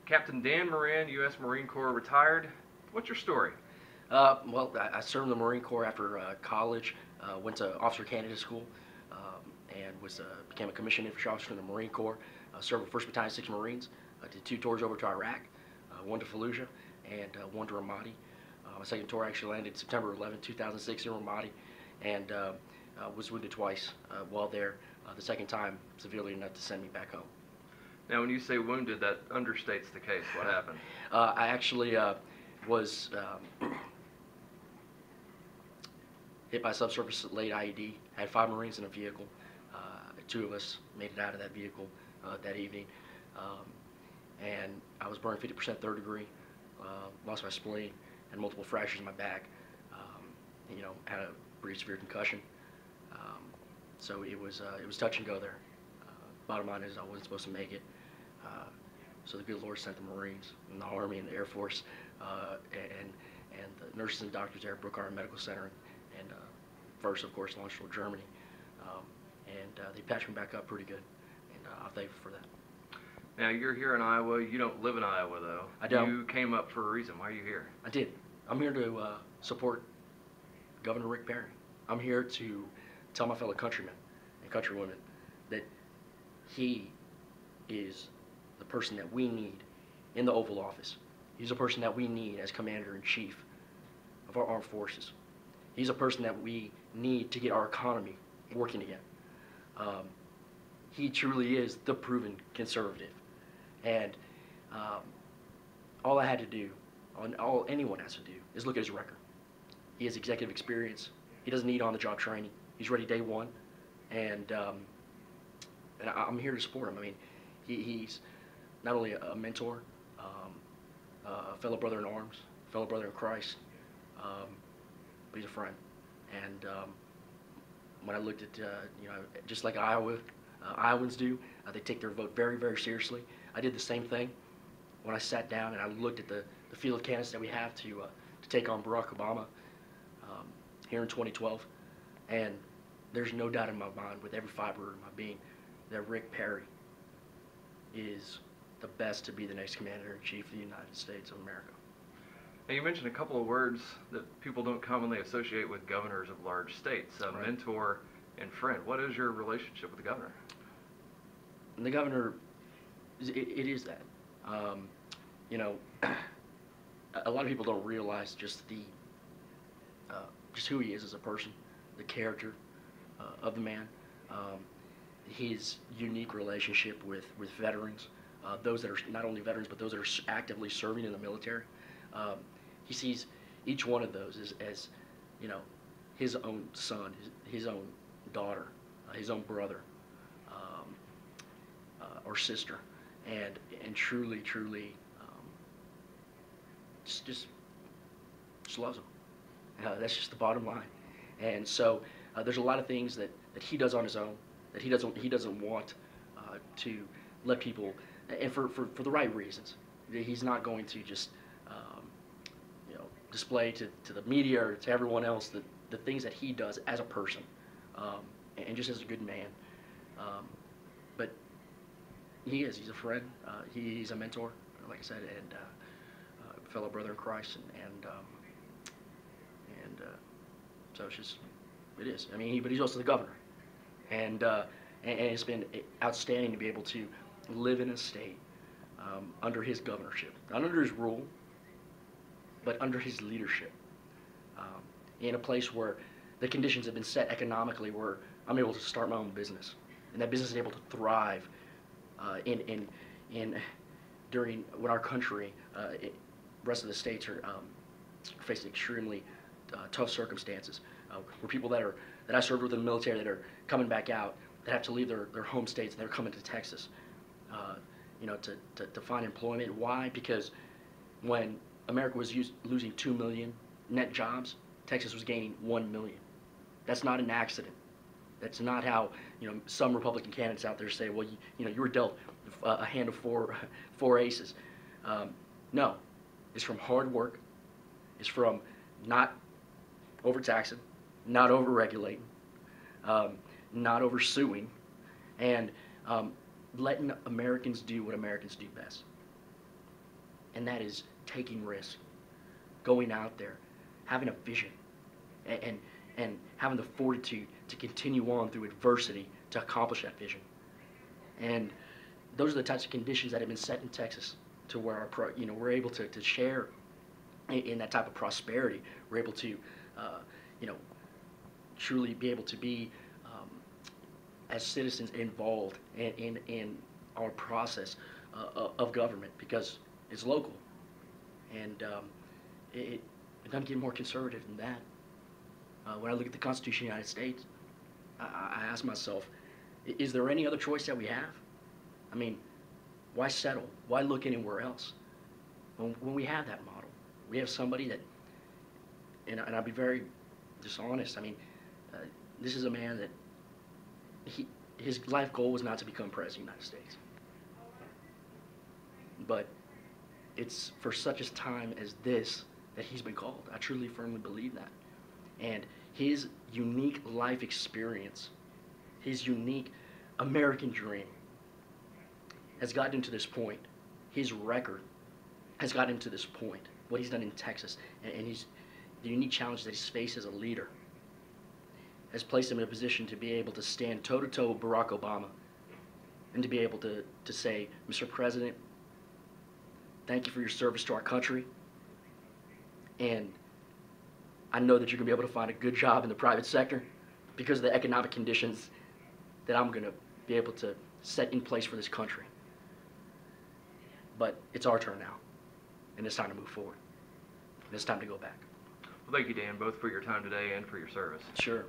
Captain Dan Moran, U.S. Marine Corps, retired. What's your story? Well, I served in the Marine Corps after college. Went to officer candidate school and became a commissioned infantry officer in the Marine Corps. Served with 1st Battalion, 6 Marines. Did 2 tours over to Iraq, 1 to Fallujah and 1 to Ramadi. My second tour actually landed September 11, 2006 in Ramadi, and was wounded twice while there. The second time severely enough to send me back home. Now, when you say wounded, that understates the case. What happened? I actually was hit by a subsurface laid IED. I had 5 Marines in a vehicle. 2 of us made it out of that vehicle that evening. And I was burned 50% 3rd degree, lost my spleen, had multiple fractures in my back, had a pretty severe concussion. So it was touch and go there. Bottom line is I wasn't supposed to make it. So the good Lord sent the Marines and the Army and the Air Force and the nurses and doctors there at Brook Army Medical Center and first, of course, launched toward Germany. They patched me back up pretty good, and I'm thankful for that. Now, you're here in Iowa. You don't live in Iowa, though. I don't. You came up for a reason. Why are you here? I did. I'm here to support Governor Rick Perry. I'm here to tell my fellow countrymen and countrywomen that he is the person that we need in the Oval Office. He's a person that we need as Commander-in-Chief of our armed forces. He's a person that we need to get our economy working again. He truly is the proven conservative. And all I had to do, all anyone has to do, is look at his record. He has executive experience. He doesn't need on-the-job training. He's ready day one. And I'm here to support him. I mean, he's not only a mentor, a fellow brother in arms, fellow brother in Christ, but he's a friend. And when I looked at, just like Iowans do, they take their vote very, very seriously. I did the same thing when I sat down and I looked at the field of candidates that we have to take on Barack Obama here in 2012. And there's no doubt in my mind, with every fiber of my being, that Rick Perry is the best to be the next Commander-in-Chief of the United States of America. Now, you mentioned a couple of words that people don't commonly associate with governors of large states, Right. Mentor and friend. What is your relationship with the governor? And the governor, it is that. A lot of people don't realize just just who he is as a person, the character of the man, his unique relationship with veterans, those that are not only veterans but those that are actively serving in the military. He sees each one of those as his own son, his own daughter, his own brother, or sister, and truly, just loves them. That's just the bottom line. And so there's a lot of things that he does on his own that he doesn't want to let people, and for the right reasons. He's not going to just display to the media or to everyone else the things that he does as a person, and just as a good man. But he's a friend, he's a mentor, like I said, and a fellow brother in Christ, and so it is. I mean, but he's also the governor, and it's been outstanding to be able to live in a state under his governorship, not under his rule, but under his leadership, in a place where the conditions have been set economically, where I'm able to start my own business, and that business is able to thrive during when our country, rest of the states are facing extremely tough circumstances, where people that I served with in the military that are coming back out, that have to leave their home states and they're coming to Texas, to find employment. Why? Because when America was losing 2 million net jobs, Texas was gaining 1 million. That's not an accident. That's not how some Republican candidates out there say, well, you were dealt a hand of four aces. No, it's from hard work. It's from not overtaxing, not overregulating, not oversuing, and letting Americans do what Americans do best. and that is taking risks, going out there, having a vision, and having the fortitude to continue on through adversity to accomplish that vision. And those are the types of conditions that have been set in Texas to where we're able to share in that type of prosperity. We're able to, truly be able to be, as citizens, involved in our process of government, because it's local. And it doesn't get more conservative than that. When I look at the Constitution of the United States, I ask myself, is there any other choice that we have? I mean, why settle? Why look anywhere else? When we have that model, we have somebody that, and I'll be very dishonest, I mean, this is a man that his life goal was not to become president of the United States. But it's for such a time as this that he's been called. I truly, firmly believe that. And his unique life experience, his unique American dream has gotten him to this point. His record has gotten him to this point. What he's done in Texas and the unique challenge that he's faced as a leader has placed him in a position to be able to stand toe-to-toe with Barack Obama and to be able to say, Mr. President, thank you for your service to our country, and I know that you're going to be able to find a good job in the private sector because of the economic conditions that I'm going to be able to set in place for this country. But it's our turn now, and it's time to move forward. And it's time to go back. Well, thank you, Dan, both for your time today and for your service. Sure.